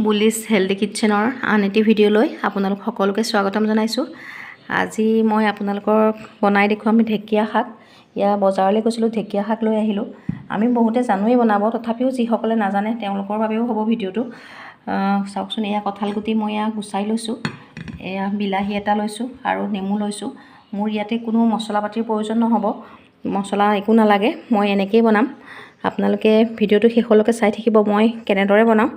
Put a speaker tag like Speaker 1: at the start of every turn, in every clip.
Speaker 1: Bullish healthy কিটচেনৰ আন এটি ভিডিঅ'লৈ আপোনালোক সকলোকে স্বাগতম জনাইছোঁ। আজি মই আপোনালোকক বনাই দেখুৱাম ঢেকীয়া শাক। ইয়া বজাৰলৈ গৈছিলোঁ, ঢেকীয়া শাক লৈ আহিলোঁ। আমি বহুতে জানোৱেই বনাব, তথাপিও যিসকলে নাজানে তেওঁলোকৰ বাবেও হ'ব ভিডিঅ'টো। চাওকচোন, এয়া কঁঠাল গুটি মই গুচাই লৈছোঁ। এয়া বিলাহী এটা লৈছোঁ আৰু নেমু লৈছোঁ। মোৰ ইয়াতে কোনো মছলা পাতিৰ প্ৰয়োজন নহ'ব, মছলা একো নালাগে। মই এনেকৈয়ে বনাম। আপোনালোকে ভিডিঅ'টো শেষলৈকে চাই থাকিব, মই কেনেদৰে বনাওঁ।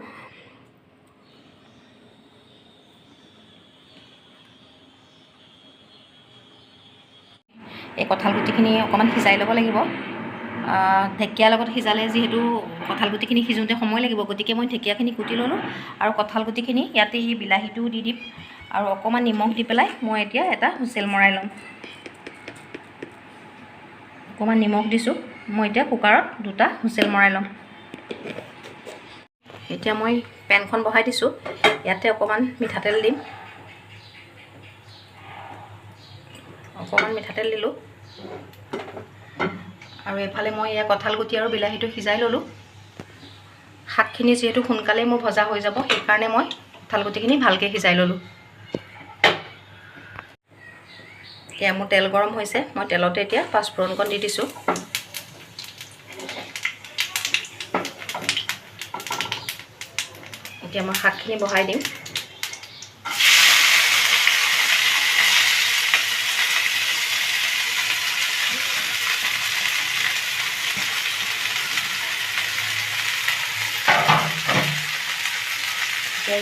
Speaker 1: এই কঁঠাল গুটিখিনি অকণমান সিজাই ল'ব লাগিব। ঢেকীয়াৰ লগত সিজালে যিহেতু কঁঠাল গুটিখিনি সিজোঁতে সময় লাগিব, গতিকে মই ঢেকীয়াখিনি কুটি ল'লোঁ আৰু কঁঠাল গুটিখিনি ইয়াতে এই বিলাহীটোও দি দিম আৰু অকণমান নিমখ দি পেলাই মই এতিয়া এটা হুইচেল মৰাই ল'ম। অকণমান নিমখ দিছোঁ, মই এতিয়া কুকাৰত দুটা হুইচেল মৰাই ল'ম। এতিয়া মই পেনখন বহাই দিছোঁ, ইয়াতে অকণমান মিঠাতেল দিম। অকণমান মিঠাতেল দিলোঁ আৰু এফালে মই এয়া কঁঠাল গুটি আৰু বিলাহীটো সিজাই ল'লোঁ। শাকখিনি যিহেতু সোনকালেই মোৰ ভজা হৈ যাব, সেইকাৰণে মই কঁঠাল গুটিখিনি ভালকৈ সিজাই ল'লোঁ। এতিয়া মোৰ তেল গৰম হৈছে, মই তেলতে এতিয়া পাঁচফোৰণকণ দি দিছোঁ। এতিয়া মই শাকখিনি বহাই দিম।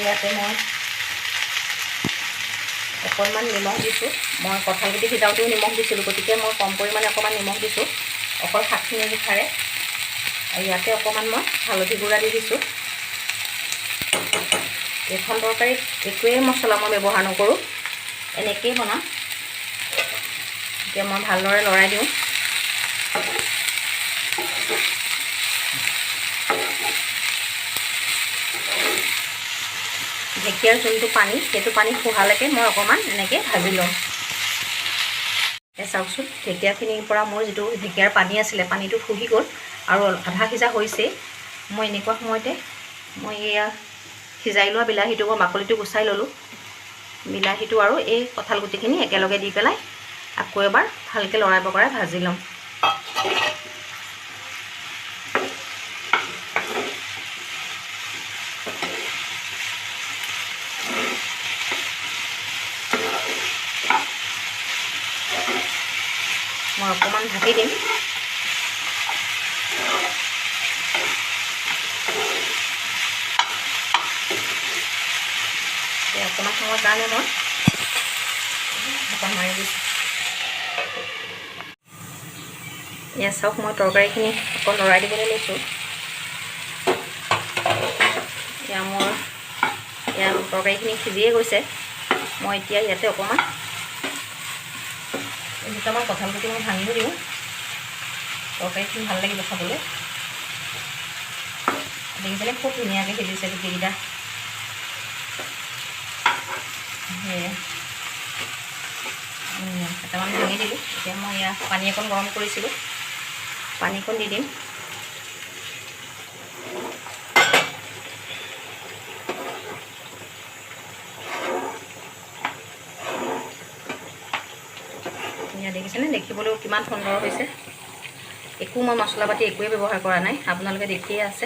Speaker 1: ইয়াতে মই অকণমান নিমখ দিছোঁ। মই কঁঠাল গুটি সিজাওঁতেও নিমখ দিছিলোঁ, গতিকে মই কম পৰিমাণে অকণমান নিমখ দিছোঁ অকল শাকখিনি জোখাৰে। আৰু ইয়াতে অকণমান মই হালধি গুড়া দি দিছোঁ। এইখন তৰকাৰীত একোৱেই মছলা মই ব্যৱহাৰ নকৰোঁ, এনেকৈয়ে বনাম। এতিয়া মই ভালদৰে লৰাই দিওঁ। ঢেকীয়াৰ যোনটো পানী, সেইটো পানী শুহালৈকে মই অকণমান এনেকৈ ভাজি ল'ম। চাওকচোন, ঢেকীয়াখিনিৰ পৰা মোৰ যিটো ঢেকীয়াৰ পানী আছিলে, পানীটো শুহি গ'ল আৰু আধা সিজা হৈছেই। মই এনেকুৱা সময়তে মই এয়া সিজাই লোৱা বিলাহীটো মই বাকলিটো গুচাই ল'লোঁ। বিলাহীটো আৰু এই কঁঠাল গুটিখিনি একেলগে দি পেলাই আকৌ এবাৰ ভালকৈ লৰাই বকৰাই ভাজি ল'ম। মই অকণমান ঢাকি দিম। অকণমান সময়ৰ কাৰণে মই ঢাকন মাৰি দিছোঁ। এয়া চাওক, মই তৰকাৰীখিনি অকণ লৰাই দিবলৈ লৈছোঁ। এয়া তৰকাৰীখিনি সিজিয়ে গৈছে। মই এতিয়া ইয়াতে অকণমান দুটামান কঁঠাল গুটি মই ভাঙিও দিওঁ, তৰকাৰীখিনি ভাল লাগিব খাবলৈ। দেখিছেনে, খুব ধুনীয়াকৈ সিজিছে গুটিকেইটা। কেইটামান ভাঙি দিলোঁ। এতিয়া মই ইয়াত পানী অকণ গৰম কৰিছিলোঁ, পানীকণ দি দিম। ইয়াত দেখিছেনে, দেখিবলৈও কিমান সুন্দৰ হৈছে। একো মই মছলা পাতি একোৱেই ব্যৱহাৰ কৰা নাই, আপোনালোকে দেখিয়ে আছে।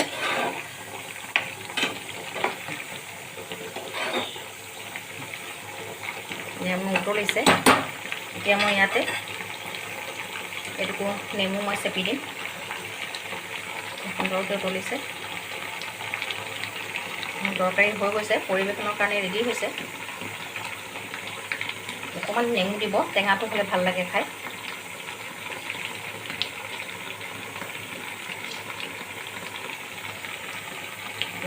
Speaker 1: এয়া মোৰ উতলিছে। এতিয়া মই ইয়াতে এইটুকু নেমু মই চেপি দিম। সুন্দৰকৈ উতলিছে। তৰকাৰী হৈ গৈছে, পৰিৱেশনৰ কাৰণে ৰেডি হৈছে। অকণমান নেমু দিব, টেঙাটো হ'লে ভাল লাগে খাই।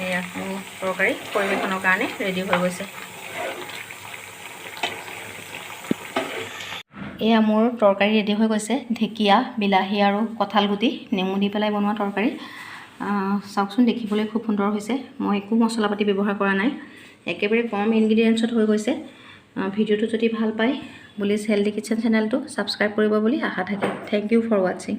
Speaker 1: এয়া মোৰ তৰকাৰী পৰিৱেশনৰ কাৰণে ৰেডি হৈ গৈছে। এয়া মোৰ তৰকাৰী ৰেডি হৈ গৈছে। ঢেকীয়া, বিলাহী আৰু কঁঠাল গুটি নেমু দি পেলাই বনোৱা তৰকাৰী। চাওকচোন, দেখিবলৈ খুব সুন্দৰ হৈছে। মই একো মছলা পাতি ব্যৱহাৰ কৰা নাই, একেবাৰে কম ইনগ্ৰিডিয়েণ্টছত হৈ গৈছে। ভিডিঅ'টো যদি ভাল পায়, বুলিছ হেল্ডি কিটচেন চেনেলটো ছাবস্ক্ৰাইব কৰিব বুলি আশা থাকিল। থেংক ইউ ফৰ ৱাচিং।